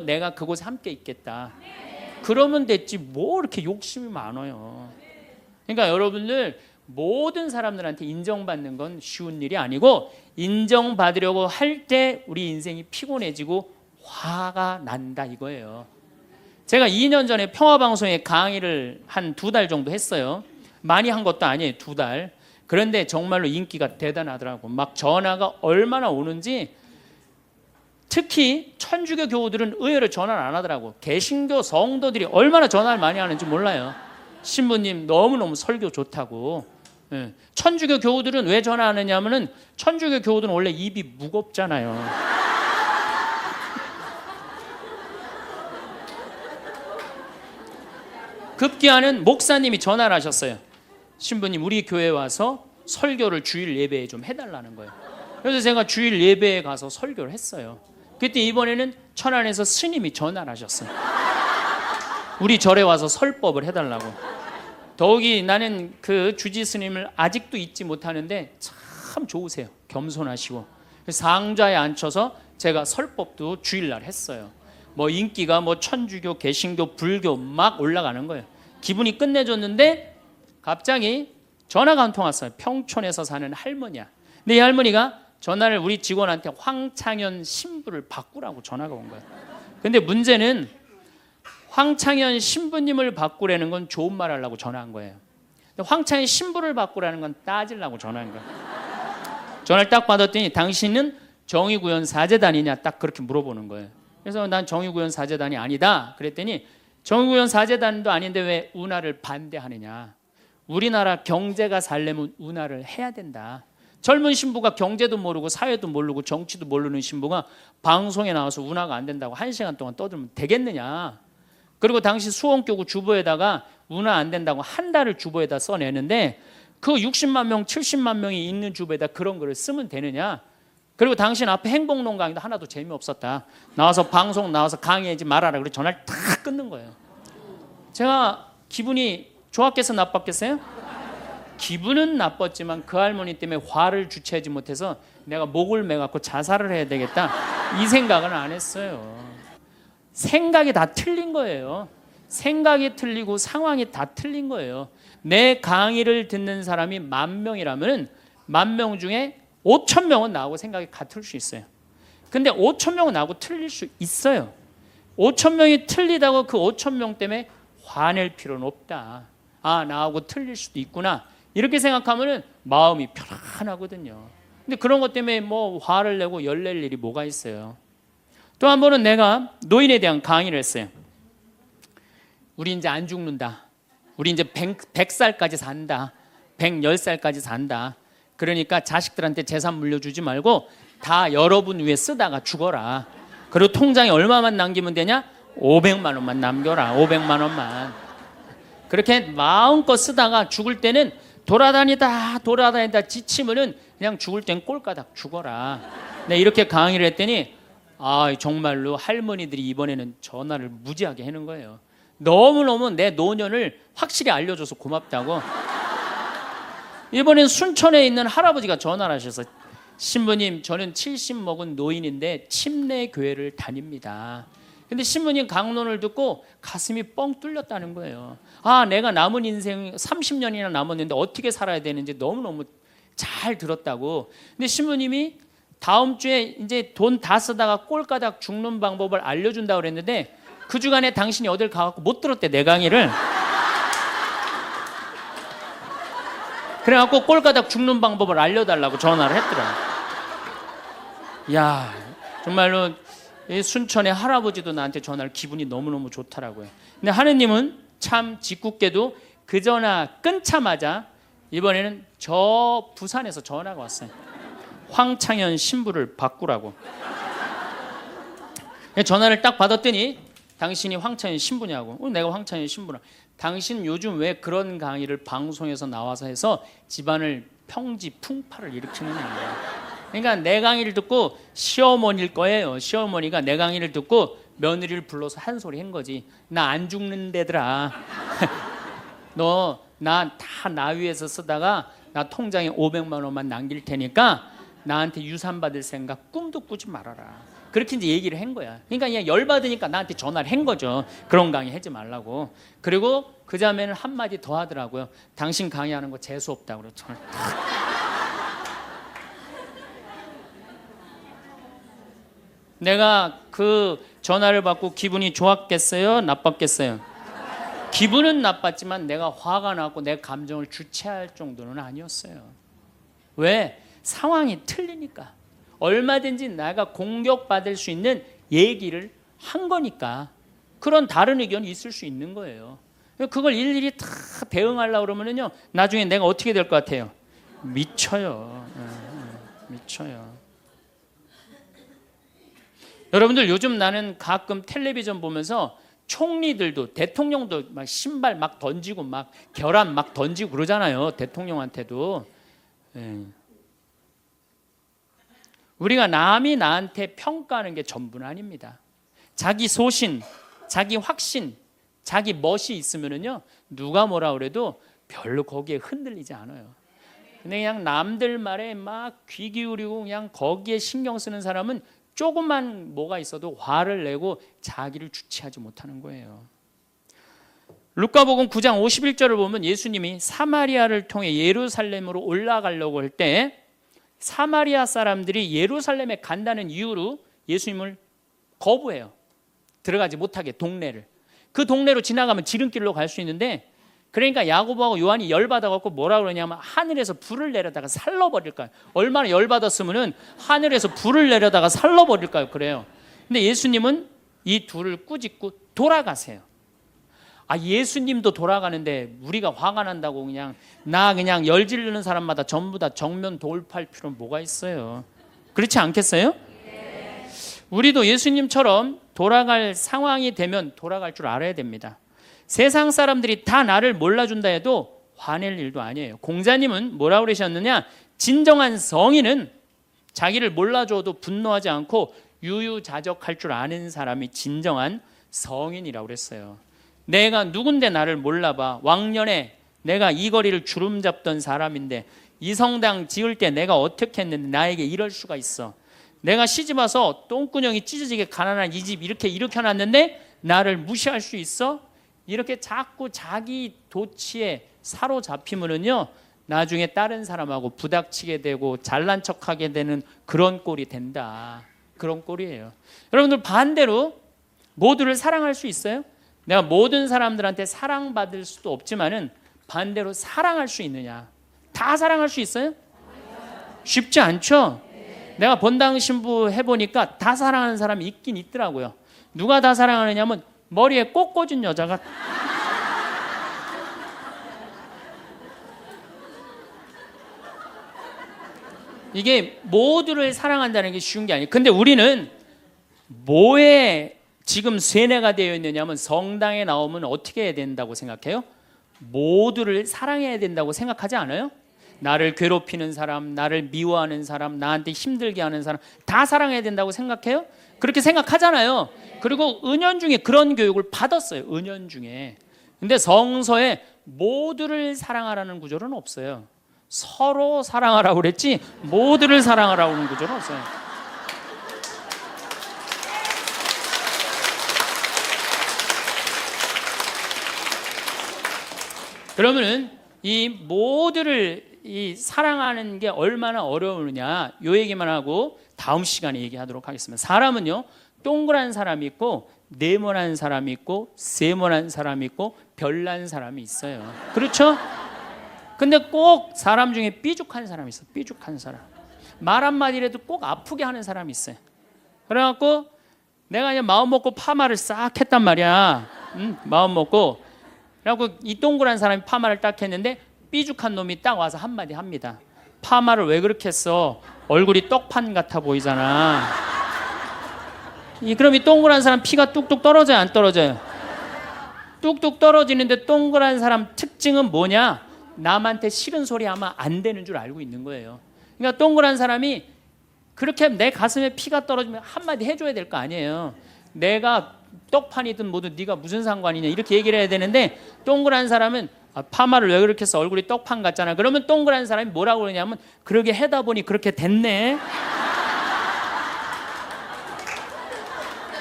내가 그곳에 함께 있겠다. 그러면 됐지 뭐 이렇게 욕심이 많아요. 그러니까 여러분들 모든 사람들한테 인정받는 건 쉬운 일이 아니고 인정받으려고 할 때 우리 인생이 피곤해지고 화가 난다 이거예요. 제가 2년 전에 평화방송에 강의를 한 2달 정도 했어요. 많이 한 것도 아니에요. 2달. 그런데 정말로 인기가 대단하더라고. 막 전화가 얼마나 오는지. 특히 천주교 교우들은 의외로 전화를 안 하더라고. 개신교 성도들이 얼마나 전화를 많이 하는지 몰라요. 신부님 너무너무 설교 좋다고. 천주교 교우들은 왜 전화하느냐 하면은 천주교 교우들은 원래 입이 무겁잖아요. 급기야는 목사님이 전화를 하셨어요. 신부님 우리 교회에 와서 설교를 주일 예배에 좀 해달라는 거예요. 그래서 제가 주일 예배에 가서 설교를 했어요. 그때 이번에는 천안에서 스님이 전화를 하셨어요. 우리 절에 와서 설법을 해달라고. 더욱이 나는 그 주지 스님을 아직도 잊지 못하는데 참 좋으세요. 겸손하시고. 상좌에 앉혀서 제가 설법도 주일날 했어요. 뭐 인기가 뭐 천주교, 개신교, 불교 막 올라가는 거예요. 기분이 끝내줬는데 갑자기 전화가 한 통 왔어요. 평촌에서 사는 할머니야. 근데 이 할머니가 전화를 우리 직원한테 황창현 신부를 바꾸라고 전화가 온 거예요. 근데 문제는 황창현 신부님을 바꾸라는 건 좋은 말 하려고 전화한 거예요. 황창현 신부를 바꾸라는 건 따지려고 전화한 거예요. 전화를 딱 받았더니 당신은 정의구현 사제단이냐 딱 그렇게 물어보는 거예요. 그래서 난 정의구현 사제단이 아니다. 그랬더니 정의구현 사제단도 아닌데 왜 운하를 반대하느냐. 우리나라 경제가 살려면 운하를 해야 된다. 젊은 신부가 경제도 모르고 사회도 모르고 정치도 모르는 신부가 방송에 나와서 운하가 안 된다고 1시간 동안 떠들면 되겠느냐. 그리고 당시 수원교구 주보에다가 운하 안 된다고 한 달을 주보에다 써내는데 그 60만 명, 70만 명이 있는 주보에다 그런 글을 쓰면 되느냐. 그리고 당신 앞에 행복론 강의도 하나도 재미없었다. 나와서 방송 나와서 강의하지 말아라. 그래서 전화를 탁 끊는 거예요. 제가 기분이 좋았겠어 나빴겠어요? 기분은 나빴지만 그 할머니 때문에 화를 주체하지 못해서 내가 목을 매갖고 자살을 해야 되겠다 이 생각은 안 했어요. 생각이 다 틀린 거예요. 생각이 틀리고 상황이 다 틀린 거예요. 내 강의를 듣는 사람이 10,000명이라면 10,000명 중에 5,000명은 나하고 생각이 같을 수 있어요. 근데 5,000명은 나하고 틀릴 수 있어요. 5,000명이 틀리다고 그 5,000명 때문에 화낼 필요는 없다. 아, 나하고 틀릴 수도 있구나. 이렇게 생각하면 마음이 편안하거든요. 근데 그런 것 때문에 뭐 화를 내고 열낼 일이 뭐가 있어요. 또 한 번은 내가 노인에 대한 강의를 했어요. 우리 이제 안 죽는다. 우리 이제 100살까지 산다. 110살까지 산다. 그러니까 자식들한테 재산 물려주지 말고 다 여러분 위해 쓰다가 죽어라. 그리고 통장에 얼마만 남기면 되냐? 500만 원만 남겨라. 500만 원만. 그렇게 마음껏 쓰다가 죽을 때는 돌아다니다 지치면은 그냥 죽을 땐 꼴까닥 죽어라. 네, 이렇게 강의를 했더니 정말로 할머니들이 이번에는 전화를 무지하게 하는 거예요. 너무너무 내 노년을 확실히 알려줘서 고맙다고. 이번엔 순천에 있는 할아버지가 전화를 하셔서, 신부님, 저는 70 먹은 노인인데 침례 교회를 다닙니다. 근데 신부님 강론을 듣고 가슴이 뻥 뚫렸다는 거예요. 내가 남은 인생 30년이나 남았는데 어떻게 살아야 되는지 너무너무 잘 들었다고. 근데 신부님이 다음 주에 이제 돈 다 쓰다가 꼴까닥 죽는 방법을 알려준다고 그랬는데 그 주간에 당신이 어딜 가갖고 못 들었대, 내 강의를. 그래갖고 꼴까닥 죽는 방법을 알려달라고 전화를 했더라. 야, 정말로 이 순천의 할아버지도 나한테 전화를, 기분이 너무너무 좋더라고요. 근데 하느님은 참 짓궂게도 그 전화 끊자마자 이번에는 저 부산에서 전화가 왔어요. 황창현 신부를 바꾸라고. 전화를 딱 받았더니, 당신이 황창현 신부냐고. 내가 황창현 신부라. 당신 요즘 왜 그런 강의를 방송에서 나와서 해서 집안을 평지 풍파를 일으키느냐. 그러니까 내 강의를 듣고, 시어머니일 거예요. 시어머니가 내 강의를 듣고 며느리를 불러서 한 소리 한 거지. 나 안 죽는데더라. 너 나 위에서 쓰다가 나 통장에 500만 원만 남길 테니까 나한테 유산 받을 생각 꿈도 꾸지 말아라. 그렇게 이제 얘기를 한 거야. 그러니까 그냥 열받으니까 나한테 전화를 한 거죠. 그런 강의 하지 말라고. 그리고 그 자매는 한마디 더 하더라고요. 당신 강의하는 거 재수 없다고. 저는 내가 그 전화를 받고 기분이 좋았겠어요? 나빴겠어요? 기분은 나빴지만 내가 화가 나고 내 감정을 주체할 정도는 아니었어요. 왜? 상황이 틀리니까. 얼마든지 내가 공격받을 수 있는 얘기를 한 거니까. 그런 다른 의견이 있을 수 있는 거예요. 그걸 일일이 다 대응하려고 그러면요, 나중에 내가 어떻게 될 것 같아요? 미쳐요. 미쳐요. 여러분들, 요즘 나는 가끔 텔레비전 보면서 총리들도, 대통령도 막 신발 막 던지고 막 결함 막 던지고 그러잖아요. 대통령한테도. 우리가 남이 나한테 평가하는 게 전부는 아닙니다. 자기 소신, 자기 확신, 자기 멋이 있으면은요, 누가 뭐라 그래도 별로 거기에 흔들리지 않아요. 근데 그냥 남들 말에 막 귀 기울이고 그냥 거기에 신경 쓰는 사람은 조금만 뭐가 있어도 화를 내고 자기를 주체하지 못하는 거예요. 루카복음 9장 51절을 보면 예수님이 사마리아를 통해 예루살렘으로 올라가려고 할 때 사마리아 사람들이 예루살렘에 간다는 이유로 예수님을 거부해요. 들어가지 못하게, 동네를. 그 동네로 지나가면 지름길로 갈 수 있는데, 그러니까 야고보하고 요한이 열받아갖고 뭐라 그러냐면 하늘에서 불을 내려다가 살러버릴까요? 얼마나 열받았으면은 하늘에서 불을 내려다가 살러버릴까요? 그래요. 근데 예수님은 이 둘을 꾸짖고 돌아가세요. 예수님도 돌아가는데 우리가 화가 난다고 그냥 열 지르는 사람마다 전부 다 정면 돌파할 필요는 뭐가 있어요? 그렇지 않겠어요? 우리도 예수님처럼 돌아갈 상황이 되면 돌아갈 줄 알아야 됩니다. 세상 사람들이 다 나를 몰라준다 해도 화낼 일도 아니에요. 공자님은 뭐라고 그러셨느냐? 진정한 성인은 자기를 몰라줘도 분노하지 않고 유유자적할 줄 아는 사람이 진정한 성인이라고 그랬어요. 내가 누군데 나를 몰라봐. 왕년에 내가 이 거리를 주름 잡던 사람인데 이 성당 지을 때 내가 어떻게 했는데 나에게 이럴 수가 있어. 내가 시집와서 똥구녕이 찢어지게 가난한 이 집 이렇게 일으켜놨는데 나를 무시할 수 있어? 이렇게 자꾸 자기 도취에 사로잡히면은요, 나중에 다른 사람하고 부닥치게 되고 잘난 척하게 되는 그런 꼴이 된다. 그런 꼴이에요. 여러분들, 반대로 모두를 사랑할 수 있어요? 내가 모든 사람들한테 사랑받을 수도 없지만은 반대로 사랑할 수 있느냐? 다 사랑할 수 있어요? 쉽지 않죠? 내가 본당 신부 해보니까 다 사랑하는 사람이 있긴 있더라고요. 누가 다 사랑하느냐면 머리에 꽃 꽂은 여자가 이게 모두를 사랑한다는 게 쉬운 게 아니에요. 근데 우리는 뭐에 지금 세뇌가 되어 있느냐면 성당에 나오면 어떻게 해야 된다고 생각해요? 모두를 사랑해야 된다고 생각하지 않아요? 나를 괴롭히는 사람, 나를 미워하는 사람, 나한테 힘들게 하는 사람 다 사랑해야 된다고 생각해요? 그렇게 생각하잖아요. 그리고 은연중에 그런 교육을 받았어요. 은연중에. 근데 성서에 모두를 사랑하라는 구절은 없어요. 서로 사랑하라고 그랬지 모두를 사랑하라고 하는 구절은 없어요. 그러면은 이 모두를 이 사랑하는 게 얼마나 어려우느냐 요 얘기만 하고 다음 시간에 얘기하도록 하겠습니다. 사람은요 동그란 사람이 있고 네모난 사람이 있고 세모난 사람이 있고 별난 사람이 있어요. 그렇죠? 근데 꼭 사람 중에 삐죽한 사람이 있어요. 삐죽한 사람. 말 한마디라도 꼭 아프게 하는 사람이 있어요. 그래갖고 내가 그냥 마음 먹고 파마를 싹 했단 말이야. 마음 먹고. 그래갖고 이 동그란 사람이 파마를 딱 했는데 삐죽한 놈이 딱 와서 한마디 합니다. 파마를 왜 그렇게 했어? 얼굴이 떡판 같아 보이잖아. 그럼 이 동그란 사람 피가 뚝뚝 떨어져요? 안 떨어져요? 뚝뚝 떨어지는데 동그란 사람 특징은 뭐냐? 남한테 싫은 소리 하면 안 되는 줄 알고 있는 거예요. 그러니까 동그란 사람이 그렇게 내 가슴에 피가 떨어지면 한마디 해줘야 될 거 아니에요. 내가 떡판이든 뭐든 네가 무슨 상관이냐 이렇게 얘기를 해야 되는데 동그란 사람은 파마를 왜 그렇게 해서 얼굴이 떡판 같잖아. 그러면 동그란 사람이 뭐라고 그러냐면 그러게 해다 보니 그렇게 됐네.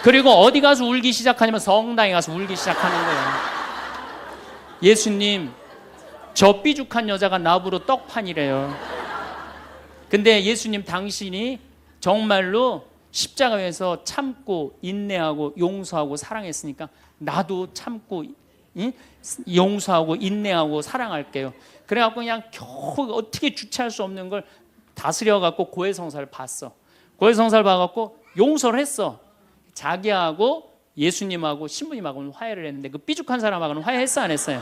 그리고 어디 가서 울기 시작하냐면 성당에 가서 울기 시작하는 거예요. 예수님 저 삐죽한 여자가 나보러 떡판이래요. 근데 예수님 당신이 정말로 십자가에서 참고 인내하고 용서하고 사랑했으니까 나도 참고 용서하고 인내하고 사랑할게요. 그래갖고 그냥 겨우 어떻게 주체할 수 없는 걸 다스려갖고 고해성사를 봤어. 고해성사를 봐갖고 용서를 했어. 자기하고 예수님하고 신부님하고는 화해를 했는데 그 삐죽한 사람하고는 화해했어 안 했어요?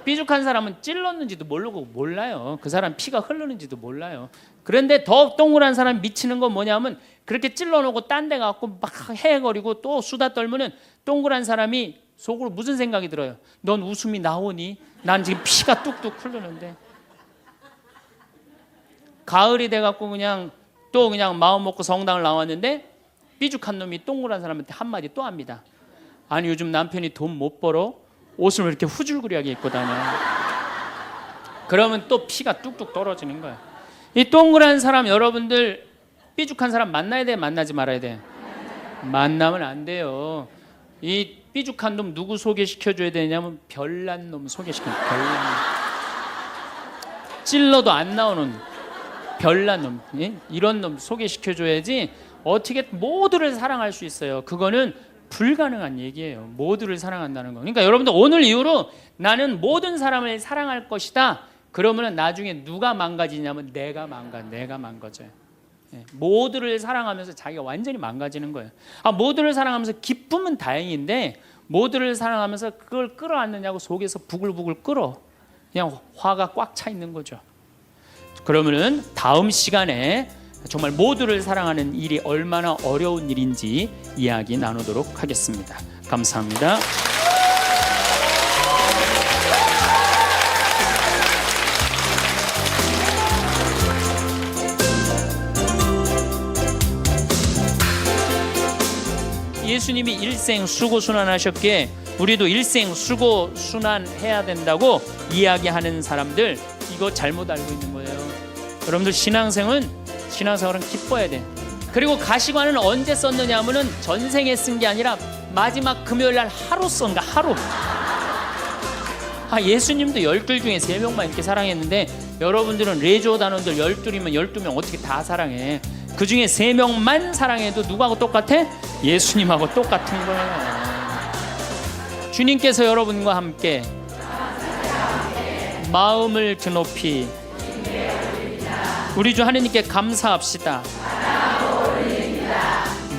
삐죽한 사람은 찔렀는지도 모르고 몰라요. 그 사람 피가 흐르는지도 몰라요. 그런데 더 동그란 사람 미치는 건 뭐냐면 그렇게 찔러놓고 딴 데 가고 막 헤헤거리고 또 수다 떨면은 동그란 사람이 속으로 무슨 생각이 들어요? 넌 웃음이 나오니? 난 지금 피가 뚝뚝 흐르는데. 가을이 돼갖고 그냥 또 그냥 마음 먹고 성당을 나왔는데 삐죽한 놈이 동그란 사람한테 한마디 또 합니다. 아니 요즘 남편이 돈 못 벌어? 옷을 왜 이렇게 후줄그리하게 입고 다녀? 그러면 또 피가 뚝뚝 떨어지는 거야. 이 동그란 사람 여러분들 삐죽한 사람 만나야 돼? 만나지 말아야 돼? 만나면 안 돼요. 이 삐죽한 놈 누구 소개시켜줘야 되냐면 별난 놈 소개시켜요. 별난 놈. 찔러도 안 나오는 별난 놈. 이런 놈 소개시켜줘야지 어떻게 모두를 사랑할 수 있어요. 그거는 불가능한 얘기예요. 모두를 사랑한다는 거. 그러니까 여러분들 오늘 이후로 나는 모든 사람을 사랑할 것이다. 그러면 나중에 누가 망가지냐면 내가 망가져요. 모두를 사랑하면서 자기가 완전히 망가지는 거예요. 모두를 사랑하면서 기쁨은 다행인데 모두를 사랑하면서 그걸 끌어안느냐고 속에서 부글부글 끓어. 그냥 화가 꽉 차 있는 거죠. 그러면은 다음 시간에 정말 모두를 사랑하는 일이 얼마나 어려운 일인지 이야기 나누도록 하겠습니다. 감사합니다. 예수님이 일생 수고순환하셨기에 우리도 일생 수고순환해야 된다고 이야기하는 사람들 이거 잘못 알고 있는 거예요. 여러분들 신앙생활은 기뻐야 돼. 그리고 가시관은 언제 썼느냐 하면은 전생에 쓴 게 아니라 마지막 금요일 날 하루 쓴가 하루. 예수님도 12 중에 3명만 이렇게 사랑했는데 여러분들은 레조 단원들 12이면 12명 어떻게 다 사랑해. 그 중에 3명만 사랑해도 누구하고 똑같아? 예수님하고 똑같은 거예요. 주님께서 여러분과 함께 마음을 드높이 우리 주 하느님께 감사합시다.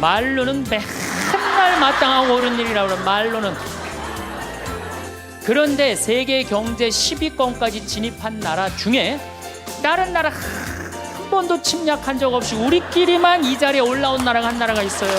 말로는 맨날 마땅하고 옳은 일이라고 그래. 말로는. 그런데 세계 경제 10위권까지 진입한 나라 중에 다른 나라 한 번도 침략한 적 없이 우리끼리만 이 자리에 올라온 나라가 한 나라가 있어요.